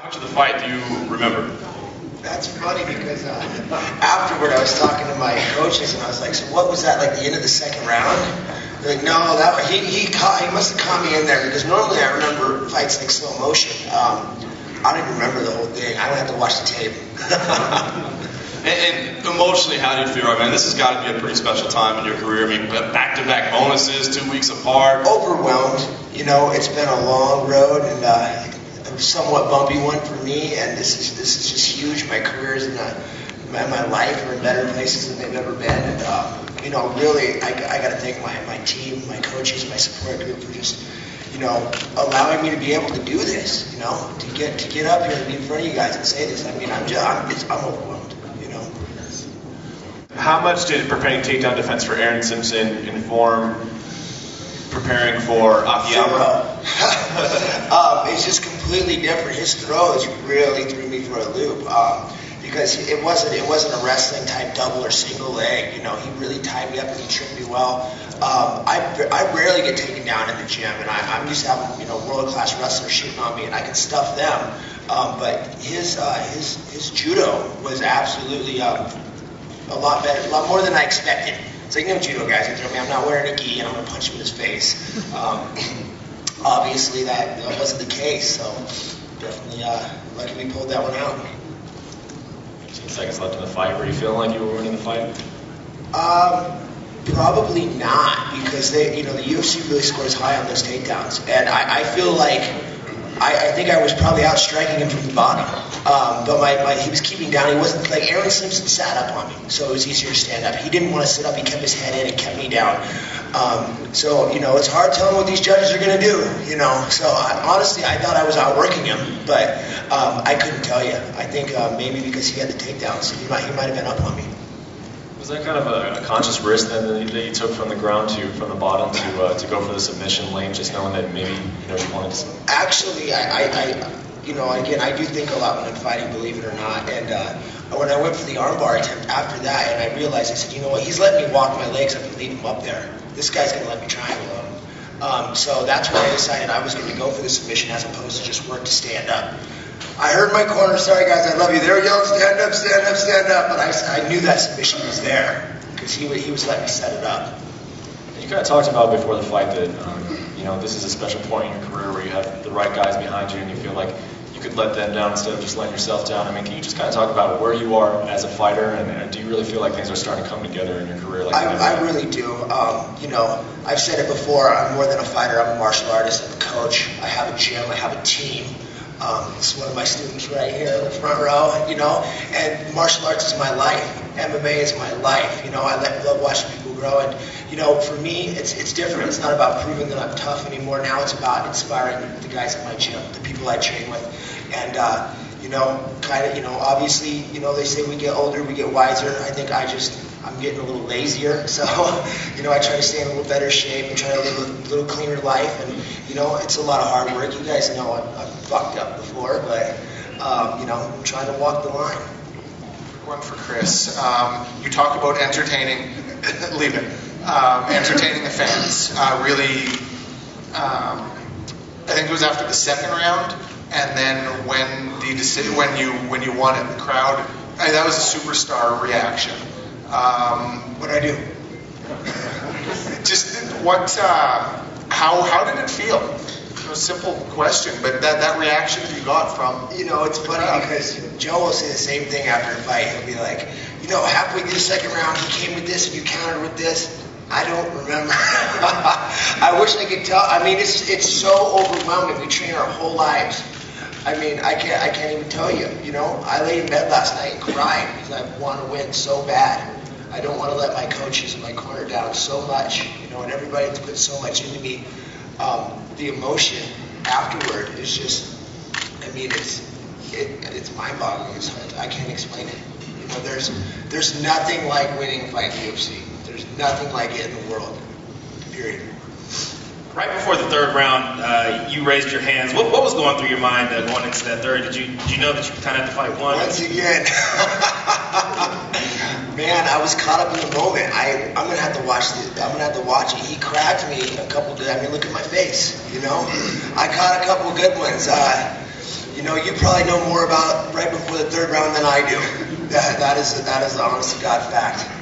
much of the fight do you remember? That's funny because afterward I was talking to my coaches and I was like, so what was that, like the end of the second round? They're like, no, he must have caught me in there because normally I remember fights like slow motion. I don't even remember the whole thing. I don't have to watch the tape. And emotionally, how do you feel? I mean, this has got to be a pretty special time in your career. I mean, back-to-back bonuses, 2 weeks apart. Overwhelmed. You know, it's been a long road and a somewhat bumpy one for me. And this is just huge. My careers and my life are in better places than they've ever been. And you know, really, I got to thank my team, my coaches, my support group for just, you know, allowing me to be able to do this. You know, to get up here and be in front of you guys and say this. I mean, I'm overwhelmed. How much did preparing takedown defense for Aaron Simpson inform preparing for Akiyama? It's just completely different. His throws really threw me for a loop because it wasn't a wrestling type double or single leg. You know, he really tied me up and he tripped me well. I rarely get taken down in the gym, and I'm used to having, you know, world class wrestlers shooting on me, and I can stuff them. But his judo was absolutely a lot better, a lot more than I expected. It's like, no judo guys can throw me. I'm not wearing a gi and I'm going to punch him in his face. Obviously that wasn't the case, so definitely lucky we pulled that one out. 15 seconds left in the fight. Were you feeling like you were winning the fight? Probably not, because the UFC really scores high on those takedowns, and I feel like I think I was probably outstriking him from the bottom, but he was keeping down. He wasn't like Aaron Simpson sat up on me, so it was easier to stand up. He didn't want to sit up. He kept his head in and kept me down. So you know, it's hard telling what these judges are going to do. You know, so honestly, I thought I was outworking him, but I couldn't tell you. I think maybe because he had the takedowns, he might have been up on me. Was that kind of a conscious risk then that you took from the ground from the bottom to go for the submission lane, just knowing that maybe you wanted to? Actually, I do think a lot when I'm fighting, believe it or not. And when I went for the armbar attempt after that, and I realized, I said, you know what, he's letting me walk my legs up and leave him up there. This guy's going to let me triangle him. So that's when I decided I was going to go for the submission as opposed to just work to stand up. I heard my corner, sorry guys, I love you. They were yelling, stand up, stand up, stand up. But I knew that submission was there because he was letting me set it up. And you kind of talked about before the fight that this is a special point in your career where you have the right guys behind you and you feel like you could let them down instead of just letting yourself down. I mean, can you just kind of talk about where you are as a fighter, and do you really feel like things are starting to come together in your career? I really do. I've said it before, I'm more than a fighter. I'm a martial artist, I'm a coach, I have a gym, I have a team. This is one of my students right here in the front row, and martial arts is my life. MMA is my life. I love watching people grow, and for me, it's different. It's not about proving that I'm tough anymore. Now it's about inspiring the guys at my gym, the people I train with, and obviously, they say we get older, we get wiser. I think I'm getting a little lazier, so I try to stay in a little better shape and try to live a little cleaner life, and it's a lot of hard work. You guys know I've fucked up before, but I'm trying to walk the line. One for Chris. You talk about entertaining, Leben, entertaining the fans. Really, I think it was after the second round, and then when you won it, the crowd, that was a superstar reaction. What'd I do? Just how did it feel? A simple question, but that reaction you got from... it's funny because Joe will say the same thing after a fight. He'll be like, halfway through the second round, he came with this and you countered with this. I don't remember. I wish I could tell. I mean, it's so overwhelming. We train our whole lives. I mean, I can't even tell you. I lay in bed last night and cried because I want to win so bad. I don't want to let my coaches and my corner down so much. And everybody that's put so much into me. The emotion afterward is just, it's mind-boggling. I can't explain it. There's nothing like winning a fight in the UFC. There's nothing like it in the world. Period. Right before the third round, you raised your hands. What was going through your mind going into that third? Did you know that you kind of had to fight one? Once again. Man, I was caught up in the moment. I'm gonna have to watch it. He cracked me a couple good. Look at my face. I caught a couple good ones. You know, you probably know more about right before the third round than I do. That is the honest to God fact.